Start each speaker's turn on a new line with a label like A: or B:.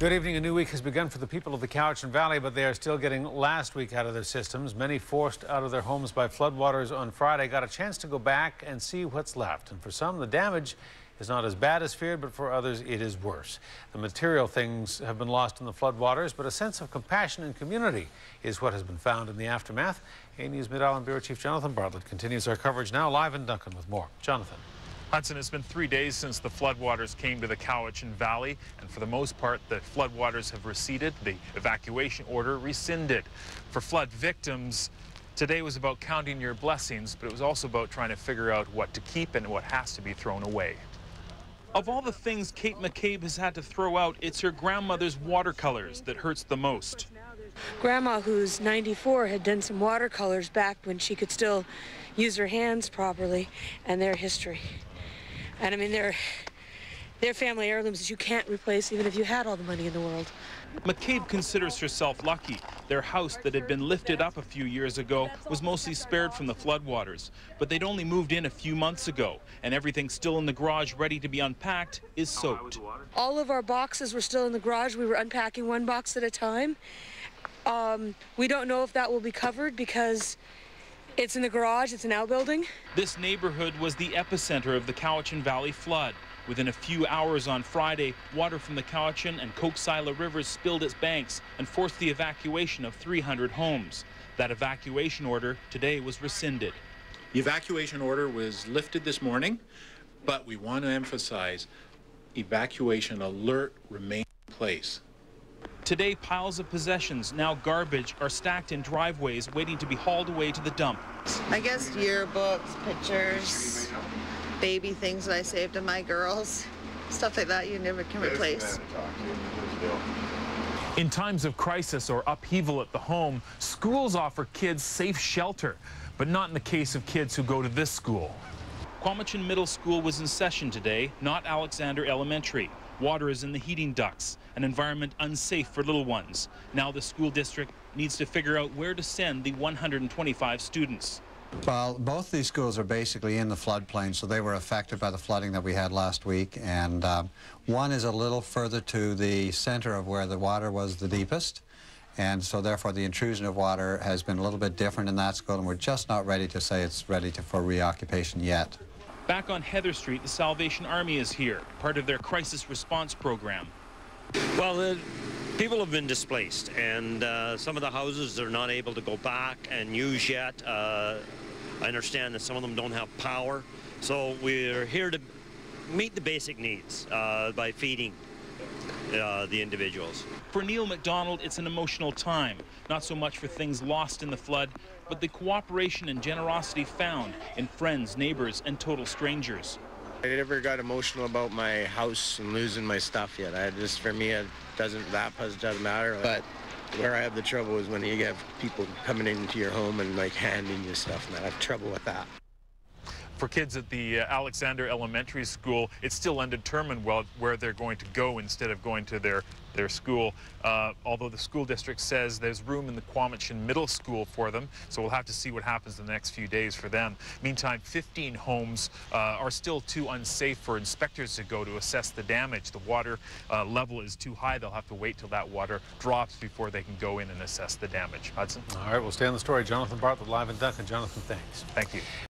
A: Good evening. A new week has begun for the people of the Cowichan Valley, but they are still getting last week out of their systems. Many forced out of their homes by floodwaters on Friday got a chance to go back and see what's left. And for some, the damage is not as bad as feared, but for others, it is worse. The material things have been lost in the floodwaters, but a sense of compassion and community is what has been found in the aftermath. A News Mid-Island Bureau Chief Jonathan Bartlett continues our coverage now live in Duncan with more. Jonathan.
B: Hudson, it's been 3 days since the floodwaters came to the Cowichan Valley, and for the most part, the floodwaters have receded, the evacuation order rescinded. For flood victims, today was about counting your blessings, but it was also about trying to figure out what to keep and what has to be thrown away. Of all the things Kate McCabe has had to throw out, it's her grandmother's watercolors that hurts the most.
C: Grandma, who's 94, had done some watercolors back when she could still use her hands properly, and their history. And I mean, they're family heirlooms that you can't replace even if you had all the money in the world.
B: McCabe considers herself lucky. Their house that had been lifted up a few years ago was mostly spared from the floodwaters, but they'd only moved in a few months ago, and everything still in the garage ready to be unpacked is soaked.
C: All of our boxes were still in the garage. We were unpacking one box at a time. We don't know if that will be covered because it's in the garage, it's an outbuilding.
B: This neighborhood was the epicenter of the Cowichan Valley flood. Within a few hours on Friday, water from the Cowichan and Coxsila rivers spilled its banks and forced the evacuation of 300 homes. That evacuation order today was rescinded.
D: The evacuation order was lifted this morning, but we want to emphasize evacuation alert remains in place.
B: Today, piles of possessions, now garbage, are stacked in driveways waiting to be hauled away to the dump.
E: I guess yearbooks, pictures, baby things that I saved of my girls, stuff like that you never can replace.
B: In times of crisis or upheaval at the home, schools offer kids safe shelter, but not in the case of kids who go to this school. Cowichan Middle School was in session today, not Alexander Elementary. Water is in the heating ducts, an environment unsafe for little ones. Now the school district needs to figure out where to send the 125 students.
F: Well, both these schools are basically in the floodplain, so they were affected by the flooding that we had last week. And one is a little further to the center of where the water was the deepest. And so therefore the intrusion of water has been a little bit different in that school, and we're just not ready to say it's ready for reoccupation yet.
B: Back on Heather Street, the Salvation Army is here, part of their crisis response program.
G: Well, people have been displaced, and some of the houses are not able to go back and use yet. I understand that some of them don't have power, so we're here to meet the basic needs by feeding the individuals.
B: For Neil McDonald, it's an emotional time, not so much for things lost in the flood, but the cooperation and generosity found in friends, neighbors, and total strangers.
H: I never got emotional about my house and losing my stuff yet. For me, it doesn't matter. But where I have the trouble is when you have people coming into your home and like handing you stuff, and I have trouble with that.
B: For kids at the Alexander Elementary School, it's still undetermined where they're going to go instead of going to their school, although the school district says there's room in the Cowichan Middle School for them, so we'll have to see what happens in the next few days for them. Meantime, 15 homes are still too unsafe for inspectors to go to assess the damage. The water level is too high. They'll have to wait till that water drops before they can go in and assess the damage. Hudson?
A: All right, we'll stay on the story. Jonathan Bartlett live in Duncan. Jonathan, thanks.
B: Thank you.